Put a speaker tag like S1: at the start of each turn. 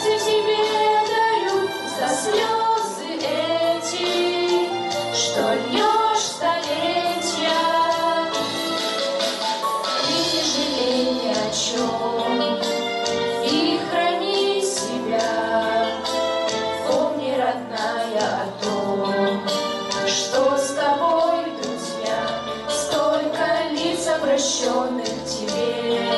S1: сердце тебе дарю за слезы эти, что льешь столетия. И не жалей ни о чем, и храни себя. Помни, родная, о том, что с тобой, друзья, столько лиц, обращенных к тебе.